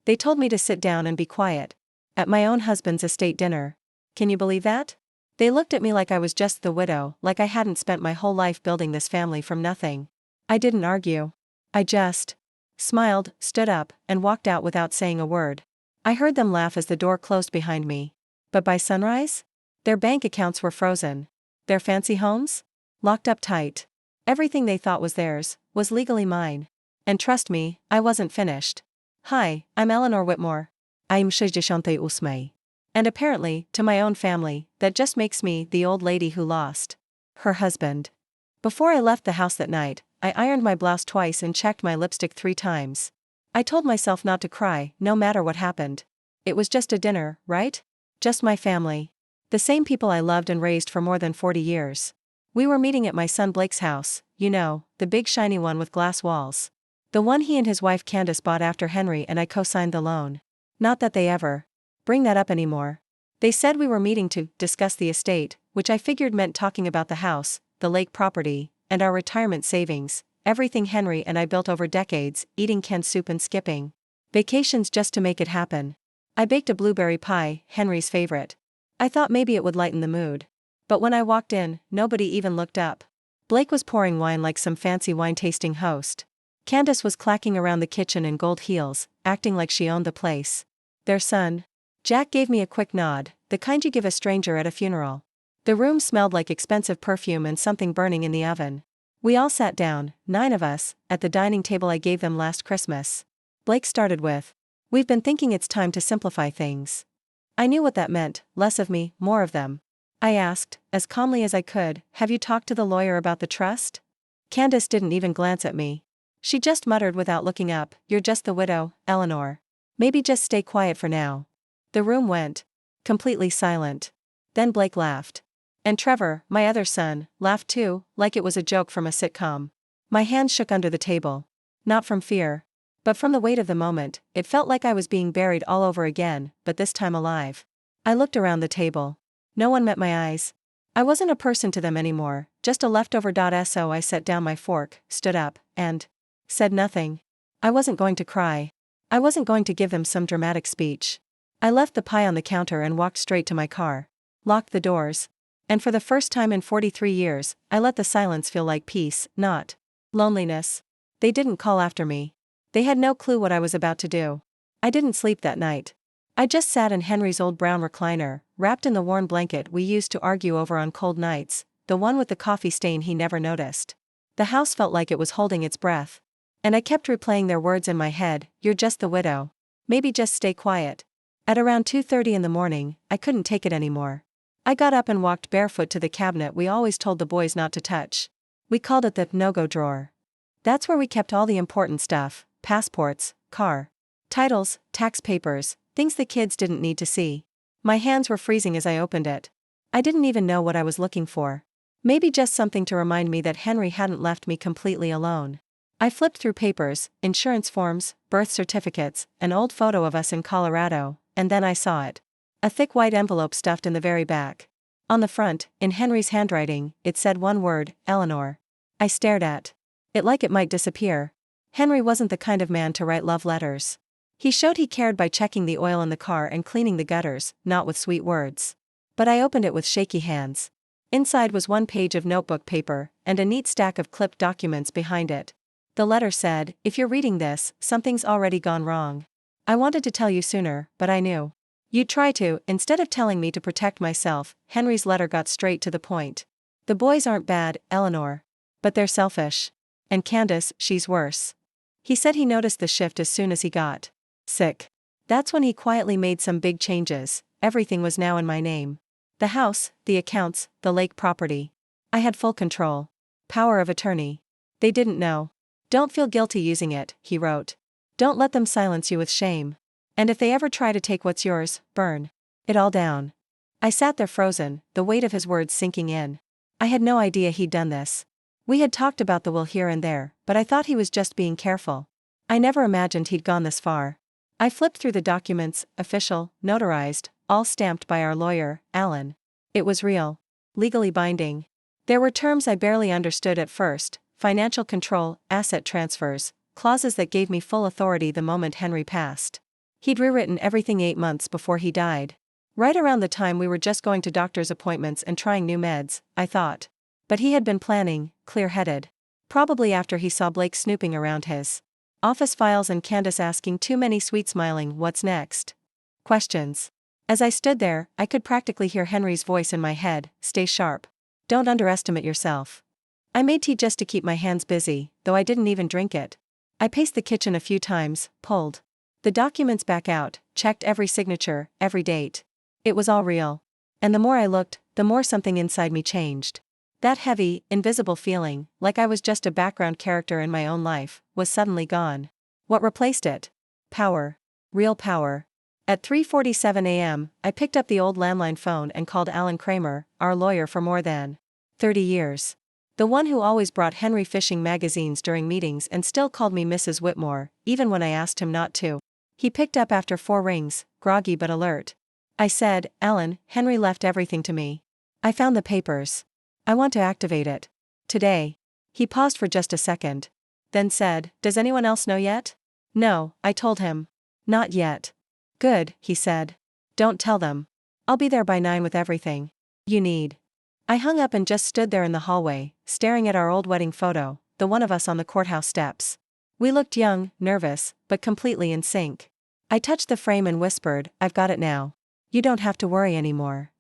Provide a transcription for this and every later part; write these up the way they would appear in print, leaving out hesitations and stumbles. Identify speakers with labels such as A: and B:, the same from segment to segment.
A: They told me to sit down and be quiet. At my own husband's estate dinner. Can you believe that? They looked at me like I was just the widow, like I hadn't spent my whole life building this family from nothing. I didn't argue. I just smiled, stood up, and walked out without saying a word. I heard them laugh as the door closed behind me. But by sunrise? Their bank accounts were frozen. Their fancy homes? Locked up tight. Everything they thought was theirs, was legally mine. And trust me, I wasn't finished. Hi, I'm Eleanor Whitmore. I'm 68. And apparently, to my own family, that just makes me the old lady who lost her husband. Before I left the house that night, I ironed my blouse twice and checked my lipstick 3 times. I told myself not to cry, no matter what happened. It was just a dinner, right? Just my family. The same people I loved and raised for more than 40 years. We were meeting at my son Blake's house, you know, the big shiny one with glass walls. The one he and his wife Candace bought after Henry and I co-signed the loan. Not that they ever bring that up anymore. They said we were meeting to discuss the estate, which I figured meant talking about the house, the lake property, and our retirement savings, everything Henry and I built over decades, eating canned soup and skipping vacations just to make it happen. I baked a blueberry pie, Henry's favorite. I thought maybe it would lighten the mood. But when I walked in, nobody even looked up. Blake was pouring wine like some fancy wine-tasting host. Candace was clacking around the kitchen in gold heels, acting like she owned the place. Their son, Jack, gave me a quick nod, the kind you give a stranger at a funeral. The room smelled like expensive perfume and something burning in the oven. We all sat down, 9 of us, at the dining table I gave them last Christmas. Blake started with, "We've been thinking it's time to simplify things." I knew what that meant, less of me, more of them. I asked, as calmly as I could, "Have you talked to the lawyer about the trust?" Candace didn't even glance at me. She just muttered without looking up, "You're just the widow, Eleanor. Maybe just stay quiet for now." The room went completely silent. Then Blake laughed. And Trevor, my other son, laughed too, like it was a joke from a sitcom. My hands shook under the table. Not from fear, but from the weight of the moment. It felt like I was being buried all over again, but this time alive. I looked around the table. No one met my eyes. I wasn't a person to them anymore, just a leftover. So I set down my fork, stood up, and said nothing. I wasn't going to cry. I wasn't going to give them some dramatic speech. I left the pie on the counter and walked straight to my car. Locked the doors. And for the first time in 43 years, I let the silence feel like peace, not loneliness. They didn't call after me. They had no clue what I was about to do. I didn't sleep that night. I just sat in Henry's old brown recliner, wrapped in the worn blanket we used to argue over on cold nights, the one with the coffee stain he never noticed. The house felt like it was holding its breath. And I kept replaying their words in my head, "You're just the widow. Maybe just stay quiet." At around 2:30 in the morning, I couldn't take it anymore. I got up and walked barefoot to the cabinet we always told the boys not to touch. We called it the no-go drawer. That's where we kept all the important stuff, passports, car titles, tax papers, things the kids didn't need to see. My hands were freezing as I opened it. I didn't even know what I was looking for. Maybe just something to remind me that Henry hadn't left me completely alone. I flipped through papers, insurance forms, birth certificates, an old photo of us in Colorado, and then I saw it. A thick white envelope stuffed in the very back. On the front, in Henry's handwriting, it said one word, Eleanor. I stared at it like it might disappear. Henry wasn't the kind of man to write love letters. He showed he cared by checking the oil in the car and cleaning the gutters, not with sweet words. But I opened it with shaky hands. Inside was 1 page of notebook paper, and a neat stack of clipped documents behind it. The letter said, "If you're reading this, something's already gone wrong. I wanted to tell you sooner, but I knew you'd try to." Instead of telling me to protect myself, Henry's letter got straight to the point. "The boys aren't bad, Eleanor. But they're selfish. And Candace, she's worse." He said he noticed the shift as soon as he got sick. That's when he quietly made some big changes. Everything was now in my name. The house, the accounts, the lake property. I had full control. Power of attorney. They didn't know. "Don't feel guilty using it," he wrote. "Don't let them silence you with shame. And if they ever try to take what's yours, burn it all down." I sat there frozen, the weight of his words sinking in. I had no idea he'd done this. We had talked about the will here and there, but I thought he was just being careful. I never imagined he'd gone this far. I flipped through the documents, official, notarized, all stamped by our lawyer, Alan. It was real. Legally binding. There were terms I barely understood at first: financial control, asset transfers, clauses that gave me full authority the moment Henry passed. He'd rewritten everything 8 months before he died. Right around the time we were just going to doctor's appointments and trying new meds, I thought. But he had been planning, clear-headed. Probably after he saw Blake snooping around his office files and Candace asking too many sweet-smiling "what's next?" questions. As I stood there, I could practically hear Henry's voice in my head, "Stay sharp. Don't underestimate yourself." I made tea just to keep my hands busy, though I didn't even drink it. I paced the kitchen a few times, pulled the documents back out, checked every signature, every date. It was all real. And the more I looked, the more something inside me changed. That heavy, invisible feeling, like I was just a background character in my own life, was suddenly gone. What replaced it? Power. Real power. At 3:47 a.m., I picked up the old landline phone and called Alan Kramer, our lawyer for more than 30 years. The one who always brought Henry fishing magazines during meetings and still called me Mrs. Whitmore, even when I asked him not to. He picked up after 4 rings, groggy but alert. I said, "Alan, Henry left everything to me. I found the papers. I want to activate it. Today." He paused for just a second. Then said, "Does anyone else know yet?" "No," I told him. "Not yet." "Good," he said. "Don't tell them. I'll be there by 9 with everything you need." I hung up and just stood there in the hallway, staring at our old wedding photo, the one of us on the courthouse steps. We looked young, nervous, but completely in sync. I touched the frame and whispered, "I've got it now. You don't have to worry anymore."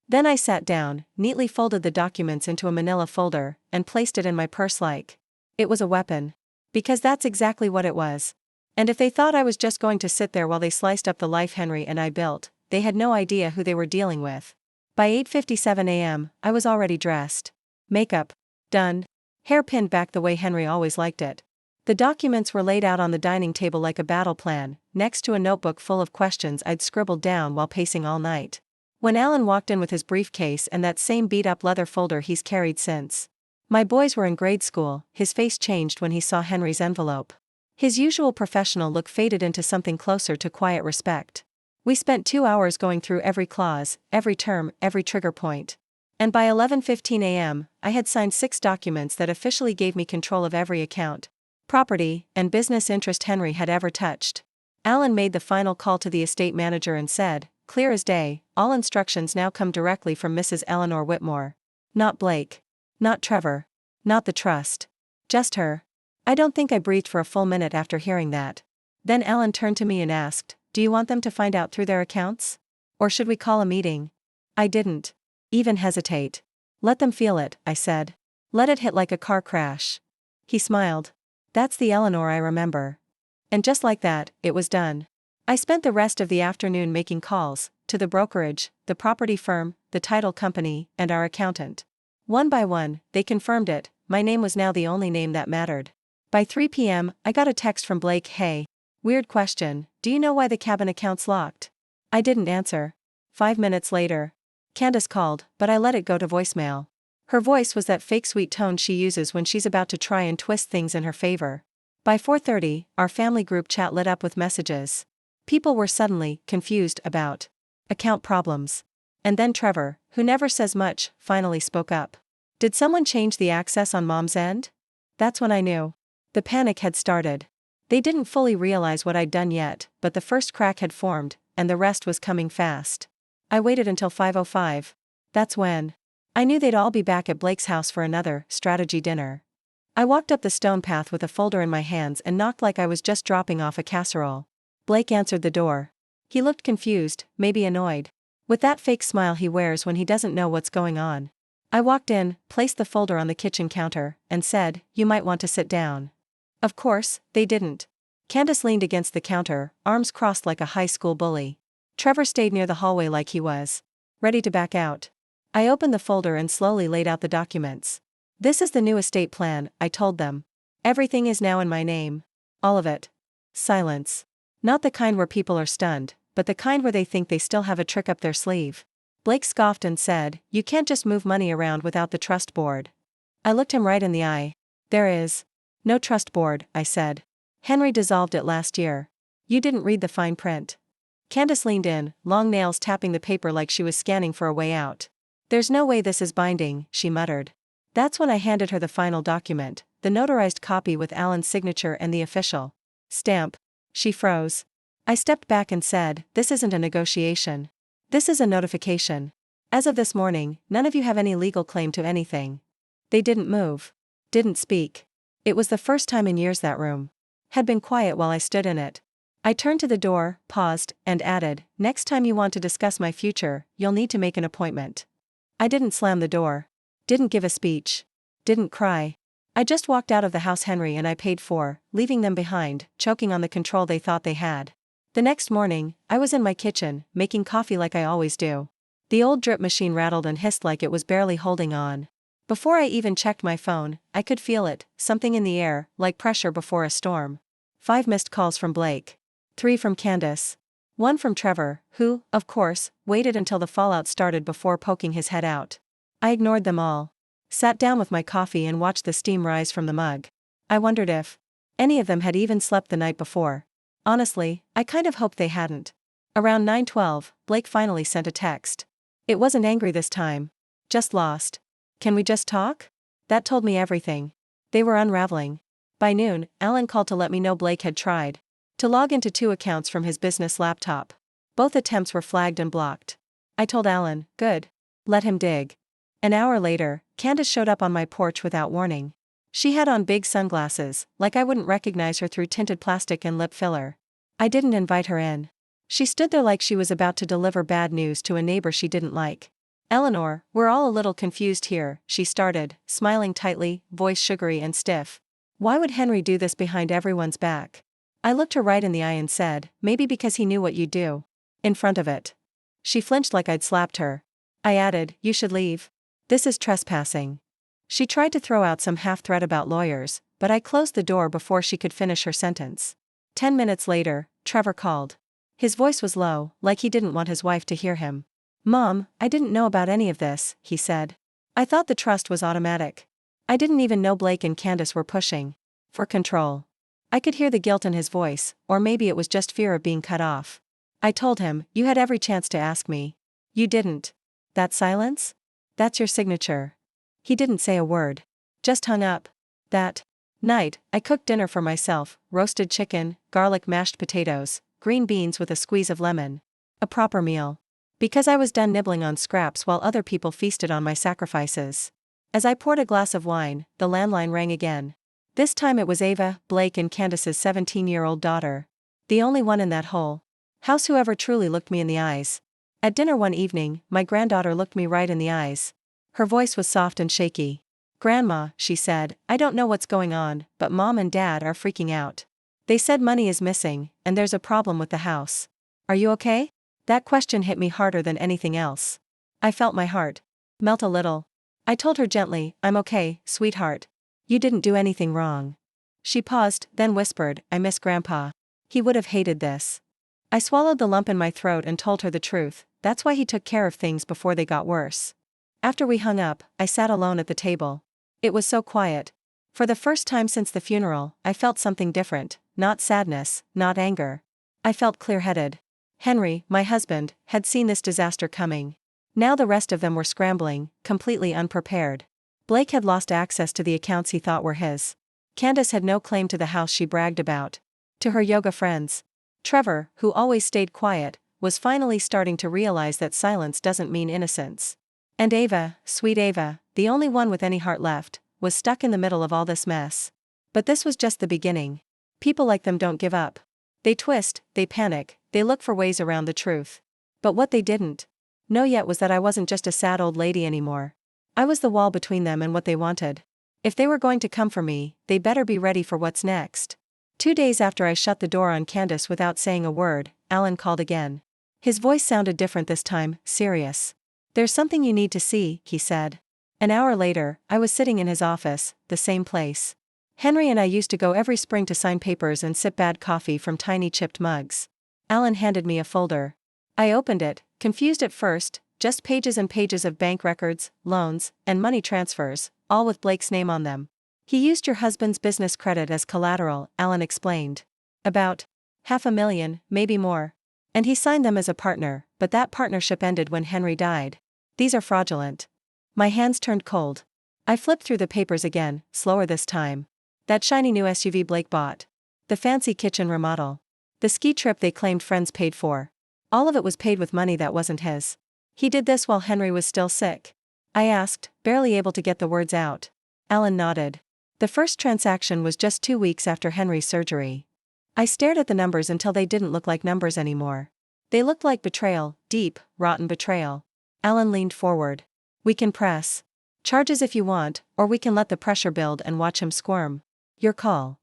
A: Then I sat down, neatly folded the documents into a manila folder, and placed it in my purse like it was a weapon. Because that's exactly what it was. And if they thought I was just going to sit there while they sliced up the life Henry and I built, they had no idea who they were dealing with. By 8:57 a.m., I was already dressed. Makeup done. Hair pinned back the way Henry always liked it. The documents were laid out on the dining table like a battle plan, next to a notebook full of questions I'd scribbled down while pacing all night. When Alan walked in with his briefcase and that same beat-up leather folder he's carried since my boys were in grade school, his face changed when he saw Henry's envelope. His usual professional look faded into something closer to quiet respect. We spent 2 hours going through every clause, every term, every trigger point. And by 11:15 a.m., I had signed 6 documents that officially gave me control of every account, property, and business interest Henry had ever touched. Alan made the final call to the estate manager and said, clear as day, all instructions now come directly from Mrs. Eleanor Whitmore. Not Blake. Not Trevor. Not the trust. Just her. I don't think I breathed for a full minute after hearing that. Then Alan turned to me and asked, "Do you want them to find out through their accounts? Or should we call a meeting?" I didn't even hesitate. "Let them feel it," I said. "Let it hit like a car crash." He smiled. "That's the Eleanor I remember." And just like that, it was done. I spent the rest of the afternoon making calls to the brokerage, the property firm, the title company, and our accountant. One by one, they confirmed it. My name was now the only name that mattered. By 3 p.m., I got a text from Blake. "Hey, weird question, do you know why the cabin account's locked?" I didn't answer. 5 minutes later, Candace called, but I let it go to voicemail. Her voice was that fake sweet tone she uses when she's about to try and twist things in her favor. By 4:30, our family group chat lit up with messages. People were suddenly confused about account problems. And then Trevor, who never says much, finally spoke up. "Did someone change the access on Mom's end?" That's when I knew. The panic had started. They didn't fully realize what I'd done yet, but the first crack had formed, and the rest was coming fast. I waited until 5:05. That's when I knew they'd all be back at Blake's house for another strategy dinner. I walked up the stone path with a folder in my hands and knocked like I was just dropping off a casserole. Blake answered the door. He looked confused, maybe annoyed. With that fake smile he wears when he doesn't know what's going on. I walked in, placed the folder on the kitchen counter, and said, "You might want to sit down." Of course, they didn't. Candace leaned against the counter, arms crossed like a high school bully. Trevor stayed near the hallway like he was ready to back out. I opened the folder and slowly laid out the documents. "This is the new estate plan," I told them. "Everything is now in my name. All of it." Silence. Not the kind where people are stunned, but the kind where they think they still have a trick up their sleeve. Blake scoffed and said, "You can't just move money around without the trust board." I looked him right in the eye. "There is no trust board," I said. "Henry dissolved it last year. You didn't read the fine print." Candace leaned in, long nails tapping the paper like she was scanning for a way out. "There's no way this is binding," she muttered. That's when I handed her the final document, the notarized copy with Alan's signature and the official stamp. She froze. I stepped back and said, "This isn't a negotiation. This is a notification. As of this morning, none of you have any legal claim to anything." They didn't move. Didn't speak. It was the first time in years that room had been quiet while I stood in it. I turned to the door, paused, and added, "Next time you want to discuss my future, you'll need to make an appointment." I didn't slam the door. Didn't give a speech. Didn't cry. I just walked out of the house Henry and I paid for, leaving them behind, choking on the control they thought they had. The next morning, I was in my kitchen, making coffee like I always do. The old drip machine rattled and hissed like it was barely holding on. Before I even checked my phone, I could feel it, something in the air, like pressure before a storm. 5 missed calls from Blake. 3 from Candace. 1 from Trevor, who, of course, waited until the fallout started before poking his head out. I ignored them all. Sat down with my coffee and watched the steam rise from the mug. I wondered if any of them had even slept the night before. Honestly, I kind of hoped they hadn't. Around 9:12, Blake finally sent a text. It wasn't angry this time. Just lost. "Can we just talk?" That told me everything. They were unraveling. By noon, Alan called to let me know Blake had tried to log into 2 accounts from his business laptop. Both attempts were flagged and blocked. I told Alan, "Good. Let him dig." An hour later, Candace showed up on my porch without warning. She had on big sunglasses, like I wouldn't recognize her through tinted plastic and lip filler. I didn't invite her in. She stood there like she was about to deliver bad news to a neighbor she didn't like. "Eleanor, we're all a little confused here," she started, smiling tightly, voice sugary and stiff. "Why would Henry do this behind everyone's back?" I looked her right in the eye and said, "Maybe because he knew what you'd do. In front of it." She flinched like I'd slapped her. I added, "You should leave. This is trespassing." She tried to throw out some half-threat about lawyers, but I closed the door before she could finish her sentence. 10 minutes later, Trevor called. His voice was low, like he didn't want his wife to hear him. "Mom, I didn't know about any of this," he said. "I thought the trust was automatic. I didn't even know Blake and Candace were pushing for control." I could hear the guilt in his voice, or maybe it was just fear of being cut off. I told him, "You had every chance to ask me. You didn't." "That silence? That's your signature." He didn't say a word. Just hung up. That night, I cooked dinner for myself: roasted chicken, garlic mashed potatoes, green beans with a squeeze of lemon. A proper meal. Because I was done nibbling on scraps while other people feasted on my sacrifices. As I poured a glass of wine, the landline rang again. This time it was Ava, Blake and Candace's 17-year-old daughter. The only one in that whole house who ever truly looked me in the eyes. At dinner one evening, my granddaughter looked me right in the eyes. Her voice was soft and shaky. "Grandma," she said, "I don't know what's going on, but Mom and Dad are freaking out. They said money is missing, and there's a problem with the house. Are you okay?" That question hit me harder than anything else. I felt my heart melt a little. I told her gently, "I'm okay, sweetheart. You didn't do anything wrong." She paused, then whispered, "I miss Grandpa. He would have hated this." I swallowed the lump in my throat and told her the truth. That's why he took care of things before they got worse. After we hung up, I sat alone at the table. It was so quiet. For the first time since the funeral, I felt something different, not sadness, not anger. I felt clear-headed. Henry, my husband, had seen this disaster coming. Now the rest of them were scrambling, completely unprepared. Blake had lost access to the accounts he thought were his. Candace had no claim to the house she bragged about. To her yoga friends. Trevor, who always stayed quiet, was finally starting to realize that silence doesn't mean innocence. And Ava, sweet Ava, the only one with any heart left, was stuck in the middle of all this mess. But this was just the beginning. People like them don't give up. They twist, they panic, they look for ways around the truth. But what they didn't know yet was that I wasn't just a sad old lady anymore. I was the wall between them and what they wanted. If they were going to come for me, they better be ready for what's next. 2 days after I shut the door on Candace without saying a word, Alan called again. His voice sounded different this time, serious. "There's something you need to see," he said. An hour later, I was sitting in his office, the same place. Henry and I used to go every spring to sign papers and sip bad coffee from tiny chipped mugs. Alan handed me a folder. I opened it, confused at first, just pages and pages of bank records, loans, and money transfers, all with Blake's name on them. "He used your husband's business credit as collateral," Alan explained. "About $500,000, maybe more. And he signed them as a partner, but that partnership ended when Henry died. These are fraudulent." My hands turned cold. I flipped through the papers again, slower this time. That shiny new SUV Blake bought. The fancy kitchen remodel. The ski trip they claimed friends paid for. All of it was paid with money that wasn't his. He did this while Henry was still sick. I asked, barely able to get the words out. Alan nodded. The first transaction was just 2 weeks after Henry's surgery. I stared at the numbers until they didn't look like numbers anymore. They looked like betrayal, deep, rotten betrayal. Alan leaned forward. We can press charges if you want, or we can let the pressure build and watch him squirm. Your call.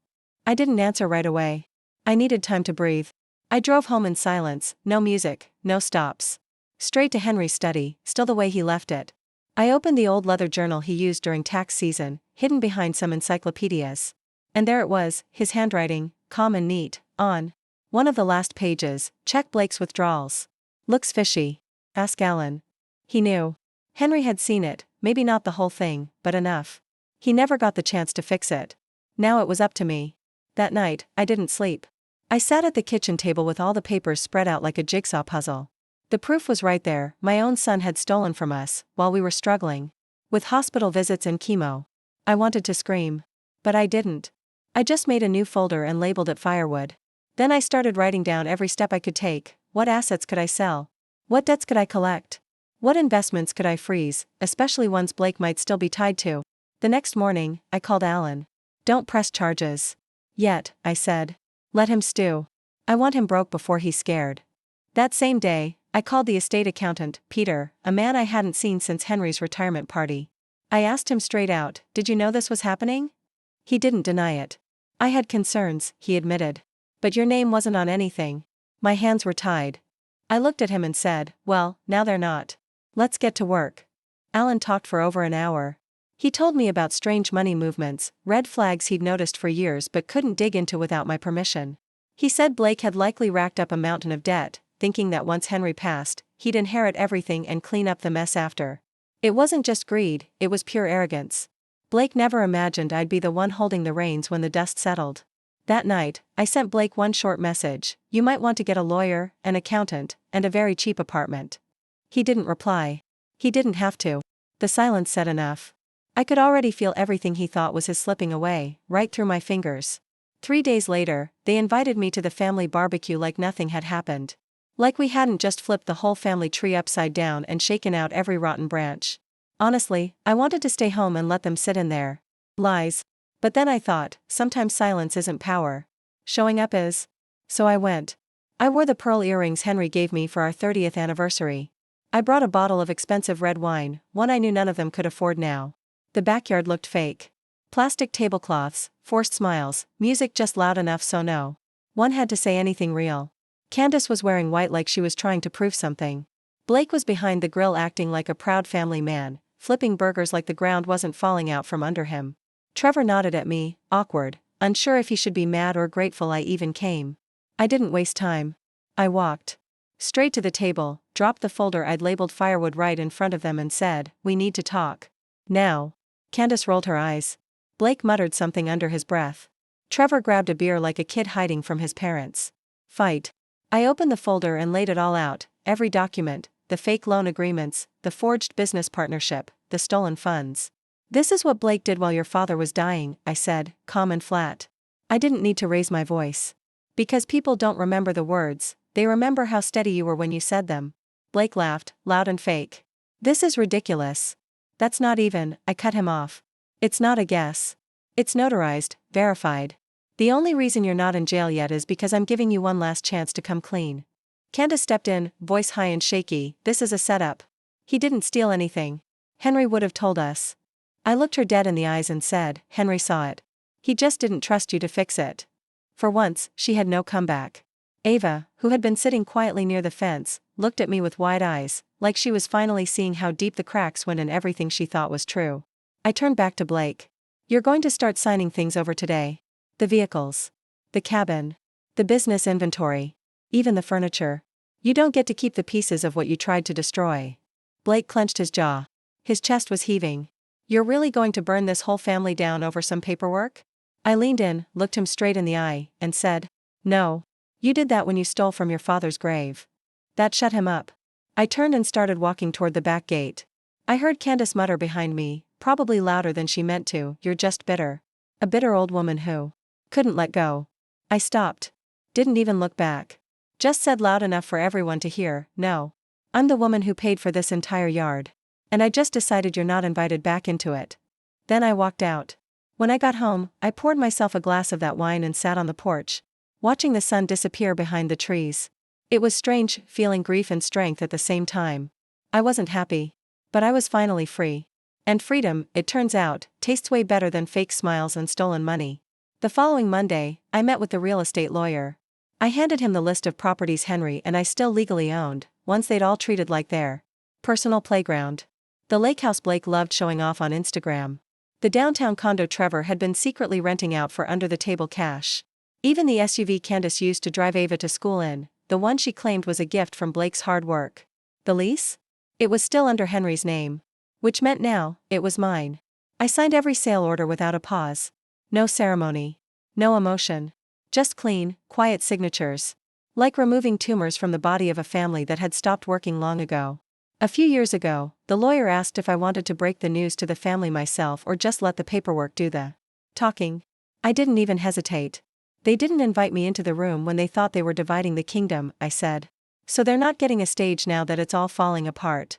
A: I didn't answer right away. I needed time to breathe. I drove home in silence, no music, no stops. Straight to Henry's study, still the way he left it. I opened the old leather journal he used during tax season, hidden behind some encyclopedias. And there it was, his handwriting, calm and neat, on one of the last pages, check Blake's withdrawals. Looks fishy. Ask Alan. He knew. Henry had seen it, maybe not the whole thing, but enough. He never got the chance to fix it. Now it was up to me. That night, I didn't sleep. I sat at the kitchen table with all the papers spread out like a jigsaw puzzle. The proof was right there, my own son had stolen from us, while we were struggling with hospital visits and chemo. I wanted to scream. But I didn't. I just made a new folder and labeled it firewood. Then I started writing down every step I could take. What assets could I sell? What debts could I collect? What investments could I freeze, especially ones Blake might still be tied to? The next morning, I called Alan. Don't press charges yet, I said. Let him stew. I want him broke before he's scared. That same day, I called the estate accountant, Peter, a man I hadn't seen since Henry's retirement party. I asked him straight out, did you know this was happening? He didn't deny it. I had concerns, he admitted. But your name wasn't on anything. My hands were tied. I looked at him and said, well, now they're not. Let's get to work. Alan talked for over an hour. He told me about strange money movements, red flags he'd noticed for years but couldn't dig into without my permission. He said Blake had likely racked up a mountain of debt, thinking that once Henry passed, he'd inherit everything and clean up the mess after. It wasn't just greed, it was pure arrogance. Blake never imagined I'd be the one holding the reins when the dust settled. That night, I sent Blake one short message: you might want to get a lawyer, an accountant, and a very cheap apartment. He didn't reply. He didn't have to. The silence said enough. I could already feel everything he thought was his slipping away, right through my fingers. 3 days later, they invited me to the family barbecue like nothing had happened. Like we hadn't just flipped the whole family tree upside down and shaken out every rotten branch. Honestly, I wanted to stay home and let them sit in their lies. But then I thought, sometimes silence isn't power. Showing up is. So I went. I wore the pearl earrings Henry gave me for our 30th anniversary. I brought a bottle of expensive red wine, one I knew none of them could afford now. The backyard looked fake. Plastic tablecloths, forced smiles, music just loud enough so no one had to say anything real. Candace was wearing white like she was trying to prove something. Blake was behind the grill acting like a proud family man, flipping burgers like the ground wasn't falling out from under him. Trevor nodded at me, awkward, unsure if he should be mad or grateful I even came. I didn't waste time. I walked straight to the table, dropped the folder I'd labeled firewood right in front of them and said, we need to talk. Now. Candace rolled her eyes. Blake muttered something under his breath. Trevor grabbed a beer like a kid hiding from his parents. Fight. I opened the folder and laid it all out, every document, the fake loan agreements, the forged business partnership, the stolen funds. This is what Blake did while your father was dying, I said, calm and flat. I didn't need to raise my voice. Because people don't remember the words, they remember how steady you were when you said them. Blake laughed, loud and fake. This is ridiculous. That's not even, I cut him off. It's not a guess. It's notarized, verified. The only reason you're not in jail yet is because I'm giving you one last chance to come clean. Candace stepped in, voice high and shaky, this is a setup. He didn't steal anything. Henry would have told us. I looked her dead in the eyes and said, Henry saw it. He just didn't trust you to fix it. For once, she had no comeback. Ava, who had been sitting quietly near the fence, looked at me with wide eyes, like she was finally seeing how deep the cracks went in everything she thought was true. I turned back to Blake. You're going to start signing things over today. The vehicles. The cabin. The business inventory. Even the furniture. You don't get to keep the pieces of what you tried to destroy. Blake clenched his jaw. His chest was heaving. You're really going to burn this whole family down over some paperwork? I leaned in, looked him straight in the eye, and said, no. You did that when you stole from your father's grave. That shut him up. I turned and started walking toward the back gate. I heard Candace mutter behind me, probably louder than she meant to, you're just bitter. A bitter old woman who couldn't let go. I stopped. Didn't even look back. Just said loud enough for everyone to hear, "No. I'm the woman who paid for this entire yard. And I just decided you're not invited back into it." Then I walked out. When I got home, I poured myself a glass of that wine and sat on the porch, watching the sun disappear behind the trees. It was strange, feeling grief and strength at the same time. I wasn't happy. But I was finally free. And freedom, it turns out, tastes way better than fake smiles and stolen money. The following Monday, I met with the real estate lawyer. I handed him the list of properties Henry and I still legally owned, ones they'd all treated like their personal playground. The lake house Blake loved showing off on Instagram. The downtown condo Trevor had been secretly renting out for under-the-table cash. Even the SUV Candace used to drive Ava to school in, the one she claimed was a gift from Blake's hard work. The lease? It was still under Henry's name. Which meant now, it was mine. I signed every sale order without a pause. No ceremony. No emotion. Just clean, quiet signatures. Like removing tumors from the body of a family that had stopped working long ago. A few years ago, the lawyer asked if I wanted to break the news to the family myself or just let the paperwork do the talking. I didn't even hesitate. They didn't invite me into the room when they thought they were dividing the kingdom, I said. So they're not getting a stage now that it's all falling apart.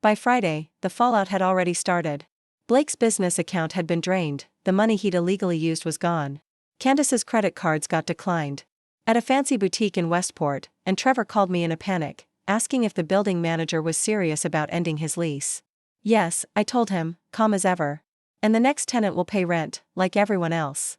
A: By Friday, the fallout had already started. Blake's business account had been drained, the money he'd illegally used was gone. Candace's credit cards got declined. At a fancy boutique in Westport, and Trevor called me in a panic, asking if the building manager was serious about ending his lease. Yes, I told him, calm as ever. And the next tenant will pay rent, like everyone else.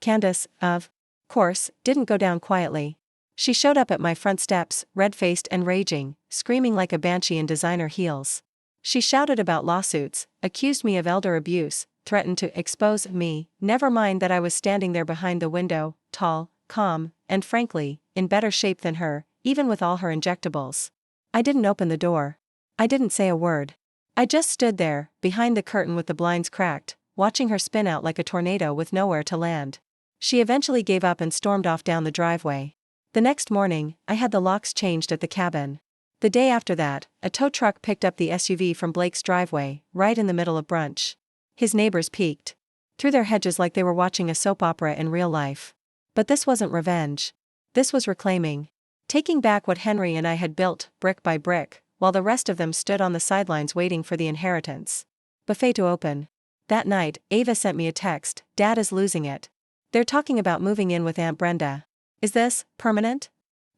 A: Candace, of course, didn't go down quietly. She showed up at my front steps, red-faced and raging, screaming like a banshee in designer heels. She shouted about lawsuits, accused me of elder abuse, threatened to expose me, never mind that I was standing there behind the window, tall, calm, and frankly, in better shape than her, even with all her injectables. I didn't open the door. I didn't say a word. I just stood there, behind the curtain with the blinds cracked, watching her spin out like a tornado with nowhere to land. She eventually gave up and stormed off down the driveway. The next morning, I had the locks changed at the cabin. The day after that, a tow truck picked up the SUV from Blake's driveway, right in the middle of brunch. His neighbors peeked through their hedges like they were watching a soap opera in real life. But this wasn't revenge. This was reclaiming. Taking back what Henry and I had built, brick by brick, while the rest of them stood on the sidelines waiting for the inheritance. Buffet to open. That night, Ava sent me a text, "Dad is losing it. They're talking about moving in with Aunt Brenda. Is this permanent?"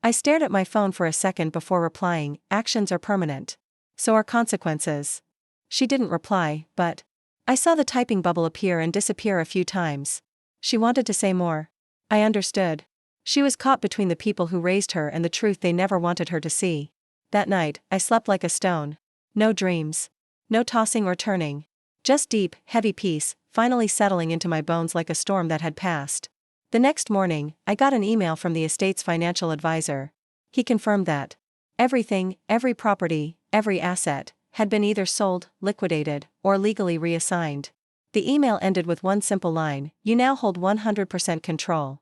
A: I stared at my phone for a second before replying, "Actions are permanent. So are consequences." She didn't reply, but I saw the typing bubble appear and disappear a few times. She wanted to say more. I understood. She was caught between the people who raised her and the truth they never wanted her to see. That night, I slept like a stone. No dreams. No tossing or turning. Just deep, heavy peace, finally settling into my bones like a storm that had passed. The next morning, I got an email from the estate's financial advisor. He confirmed that everything, every property, every asset, had been either sold, liquidated, or legally reassigned. The email ended with one simple line, "You now hold 100% control."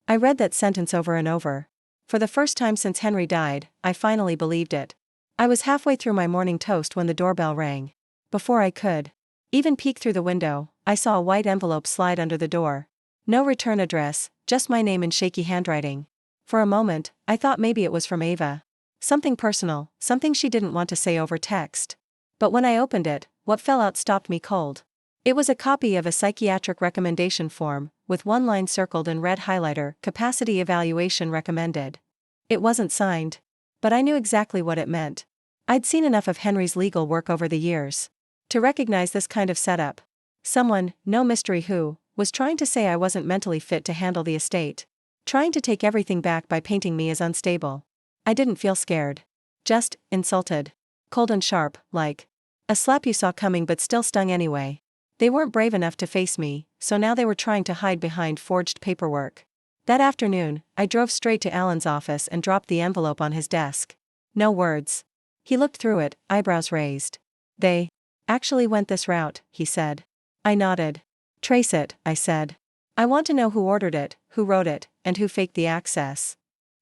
A: I read that sentence over and over. For the first time since Henry died, I finally believed it. I was halfway through my morning toast when the doorbell rang. Before I could even peek through the window, I saw a white envelope slide under the door. No return address, just my name in shaky handwriting. For a moment, I thought maybe it was from Ava. Something personal, something she didn't want to say over text. But when I opened it, what fell out stopped me cold. It was a copy of a psychiatric recommendation form, with one line circled in red highlighter, "Capacity evaluation recommended." It wasn't signed. But I knew exactly what it meant. I'd seen enough of Henry's legal work over the years to recognize this kind of setup. Someone, no mystery who, was trying to say I wasn't mentally fit to handle the estate. Trying to take everything back by painting me as unstable. I didn't feel scared. Just insulted. Cold and sharp, like a slap you saw coming but still stung anyway. They weren't brave enough to face me, so now they were trying to hide behind forged paperwork. That afternoon, I drove straight to Alan's office and dropped the envelope on his desk. No words. He looked through it, eyebrows raised. "They actually went this route," he said. I nodded. "Trace it," I said. "I want to know who ordered it, who wrote it, and who faked the access."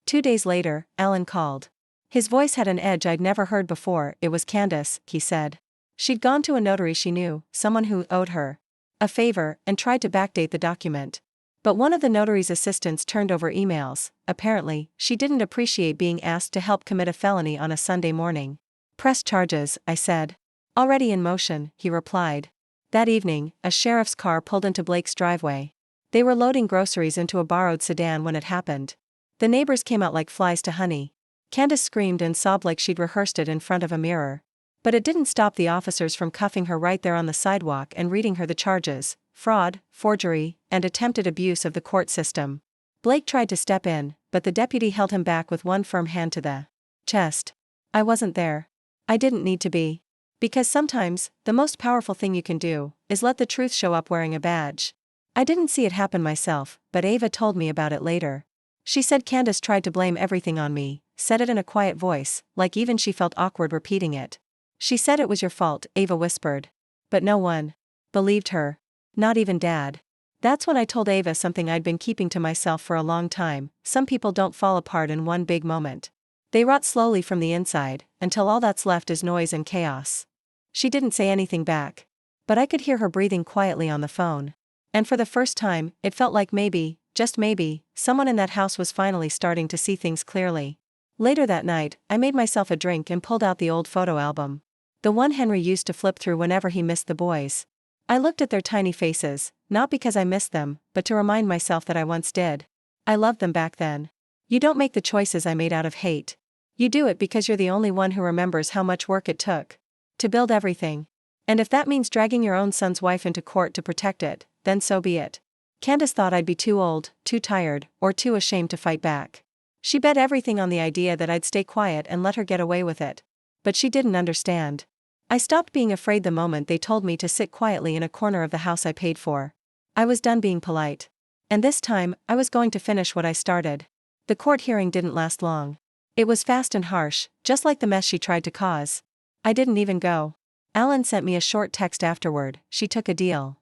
A: 2 days later, Alan called. His voice had an edge I'd never heard before. "It was Candace," he said. She'd gone to a notary she knew, someone who owed her a favor, and tried to backdate the document. But one of the notary's assistants turned over emails. Apparently, she didn't appreciate being asked to help commit a felony on a Sunday morning. Press charges, I said. Already in motion, he replied. That evening, a sheriff's car pulled into Blake's driveway. They were loading groceries into a borrowed sedan when it happened. The neighbors came out like flies to honey. Candace screamed and sobbed like she'd rehearsed it in front of a mirror. But it didn't stop the officers from cuffing her right there on the sidewalk and reading her the charges: fraud, forgery, and attempted abuse of the court system. Blake tried to step in, but the deputy held him back with one firm hand to the chest. I wasn't there. I didn't need to be. Because sometimes, the most powerful thing you can do is let the truth show up wearing a badge. I didn't see it happen myself, but Ava told me about it later. She said Candace tried to blame everything on me, said it in a quiet voice, like even she felt awkward repeating it. She said it was your fault, Ava whispered. But no one believed her. Not even Dad. That's when I told Ava something I'd been keeping to myself for a long time: some people don't fall apart in one big moment. They rot slowly from the inside, until all that's left is noise and chaos. She didn't say anything back. But I could hear her breathing quietly on the phone. And for the first time, it felt like maybe, just maybe, someone in that house was finally starting to see things clearly. Later that night, I made myself a drink and pulled out the old photo album. The one Henry used to flip through whenever he missed the boys. I looked at their tiny faces, not because I missed them, but to remind myself that I once did. I loved them back then. You don't make the choices I made out of hate. You do it because you're the only one who remembers how much work it took to build everything. And if that means dragging your own son's wife into court to protect it, then so be it. Candace thought I'd be too old, too tired, or too ashamed to fight back. She bet everything on the idea that I'd stay quiet and let her get away with it. But she didn't understand. I stopped being afraid the moment they told me to sit quietly in a corner of the house I paid for. I was done being polite. And this time, I was going to finish what I started. The court hearing didn't last long. It was fast and harsh, just like the mess she tried to cause. I didn't even go. Alan sent me a short text afterward: she took a deal.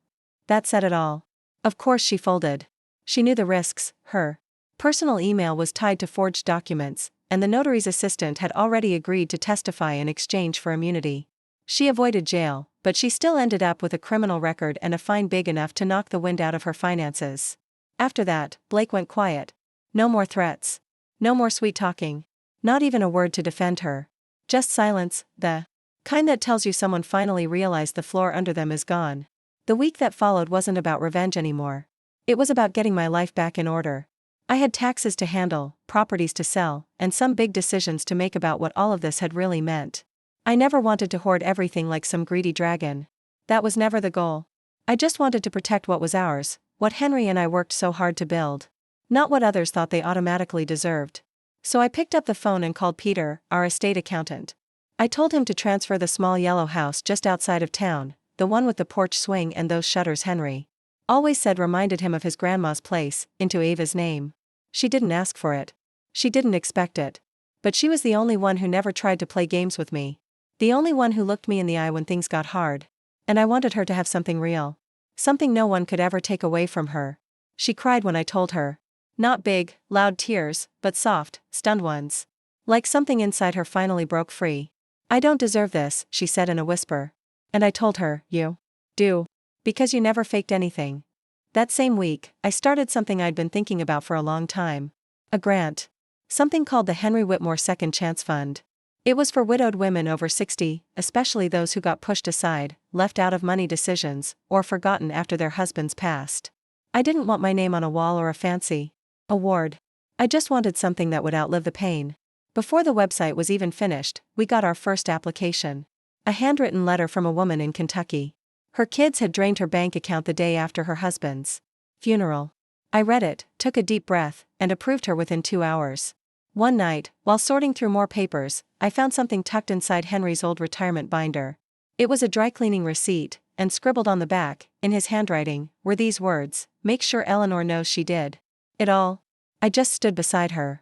A: That said it all. Of course she folded. She knew the risks. Her personal email was tied to forged documents, and the notary's assistant had already agreed to testify in exchange for immunity. She avoided jail, but she still ended up with a criminal record and a fine big enough to knock the wind out of her finances. After that, Blake went quiet. No more threats. No more sweet talking. Not even a word to defend her. Just silence, the kind that tells you someone finally realized the floor under them is gone. The week that followed wasn't about revenge anymore. It was about getting my life back in order. I had taxes to handle, properties to sell, and some big decisions to make about what all of this had really meant. I never wanted to hoard everything like some greedy dragon. That was never the goal. I just wanted to protect what was ours, what Henry and I worked so hard to build. Not what others thought they automatically deserved. So I picked up the phone and called Peter, our estate accountant. I told him to transfer the small yellow house just outside of town, the one with the porch swing and those shutters Henry always said reminded him of his grandma's place, into Ava's name. She didn't ask for it. She didn't expect it. But she was the only one who never tried to play games with me. The only one who looked me in the eye when things got hard. And I wanted her to have something real. Something no one could ever take away from her. She cried when I told her. Not big, loud tears, but soft, stunned ones. Like something inside her finally broke free. I don't deserve this, she said in a whisper. And I told her, you do. Because you never faked anything. That same week, I started something I'd been thinking about for a long time. A grant. Something called the Henry Whitmore Second Chance Fund. It was for widowed women over 60, especially those who got pushed aside, left out of money decisions, or forgotten after their husbands passed. I didn't want my name on a wall or a fancy award. I just wanted something that would outlive the pain. Before the website was even finished, we got our first application. A handwritten letter from a woman in Kentucky. Her kids had drained her bank account the day after her husband's funeral. I read it, took a deep breath, and approved her within 2 hours. One night, while sorting through more papers, I found something tucked inside Henry's old retirement binder. It was a dry cleaning receipt, and scribbled on the back, in his handwriting, were these words: "Make sure Eleanor knows she did it all." I just stood beside her.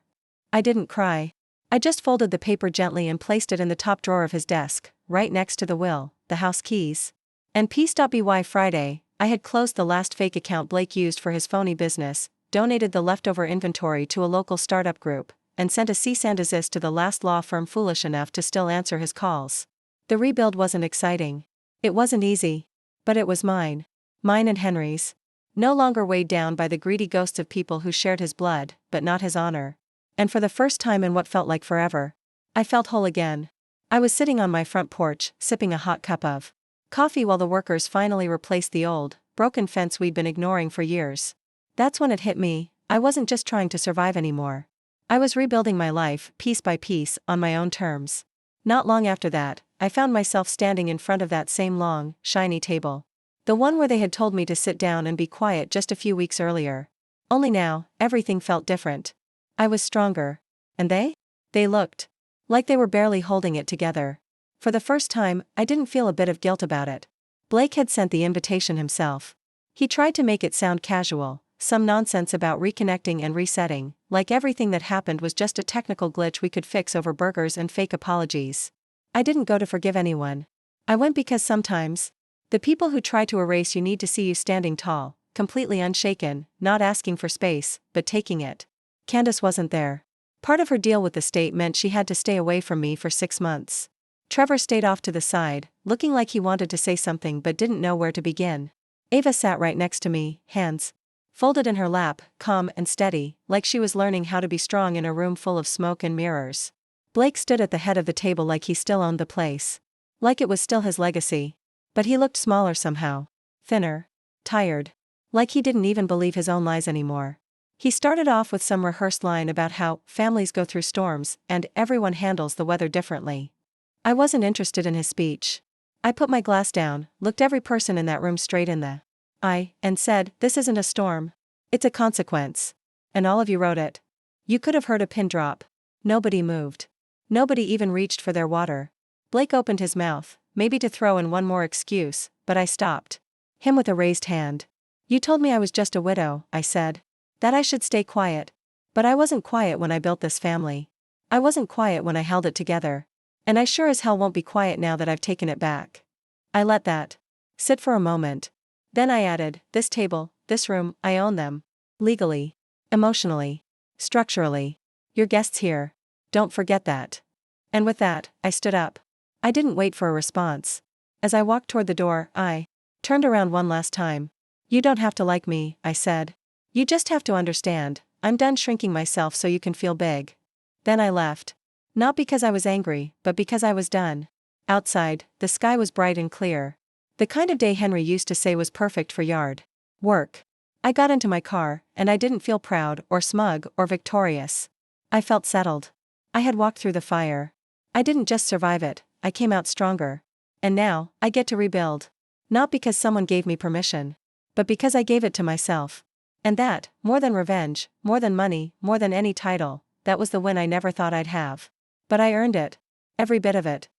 A: I didn't cry. I just folded the paper gently and placed it in the top drawer of his desk, right next to the will, the house keys. And P.by Friday, I had closed the last fake account Blake used for his phony business, donated the leftover inventory to a local startup group, and sent a cease and desist to the last law firm foolish enough to still answer his calls. The rebuild wasn't exciting. It wasn't easy. But it was mine. Mine and Henry's. No longer weighed down by the greedy ghosts of people who shared his blood, but not his honor. And for the first time in what felt like forever, I felt whole again. I was sitting on my front porch, sipping a hot cup of coffee while the workers finally replaced the old, broken fence we'd been ignoring for years. That's when it hit me, I wasn't just trying to survive anymore. I was rebuilding my life, piece by piece, on my own terms. Not long after that, I found myself standing in front of that same long, shiny table. The one where they had told me to sit down and be quiet just a few weeks earlier. Only now, everything felt different. I was stronger. And they? They looked like they were barely holding it together. For the first time, I didn't feel a bit of guilt about it. Blake had sent the invitation himself. He tried to make it sound casual, some nonsense about reconnecting and resetting, like everything that happened was just a technical glitch we could fix over burgers and fake apologies. I didn't go to forgive anyone. I went because sometimes, the people who try to erase you need to see you standing tall, completely unshaken, not asking for space, but taking it. Candace wasn't there. Part of her deal with the state meant she had to stay away from me for 6 months. Trevor stayed off to the side, looking like he wanted to say something but didn't know where to begin. Ava sat right next to me, hands folded in her lap, calm and steady, like she was learning how to be strong in a room full of smoke and mirrors. Blake stood at the head of the table like he still owned the place. Like it was still his legacy. But he looked smaller somehow. Thinner. Tired. Like he didn't even believe his own lies anymore. He started off with some rehearsed line about how families go through storms and everyone handles the weather differently. I wasn't interested in his speech. I put my glass down, looked every person in that room straight in the eye, and said, "This isn't a storm. It's a consequence. And all of you wrote it." You could have heard a pin drop. Nobody moved. Nobody even reached for their water. Blake opened his mouth, maybe to throw in one more excuse, but I stopped him with a raised hand. "You told me I was just a widow," I said. "That I should stay quiet. But I wasn't quiet when I built this family. I wasn't quiet when I held it together. And I sure as hell won't be quiet now that I've taken it back." I let that sit for a moment. Then I added, "This table, this room, I own them. Legally. Emotionally. Structurally. You're guests here. Don't forget that." And with that, I stood up. I didn't wait for a response. As I walked toward the door, I turned around one last time. "You don't have to like me," I said. "You just have to understand, I'm done shrinking myself so you can feel big." Then I left. Not because I was angry, but because I was done. Outside, the sky was bright and clear. The kind of day Henry used to say was perfect for yard work. I got into my car, and I didn't feel proud or smug or victorious. I felt settled. I had walked through the fire. I didn't just survive it, I came out stronger. And now, I get to rebuild. Not because someone gave me permission, but because I gave it to myself. And that, more than revenge, more than money, more than any title, that was the win I never thought I'd have. But I earned it. Every bit of it.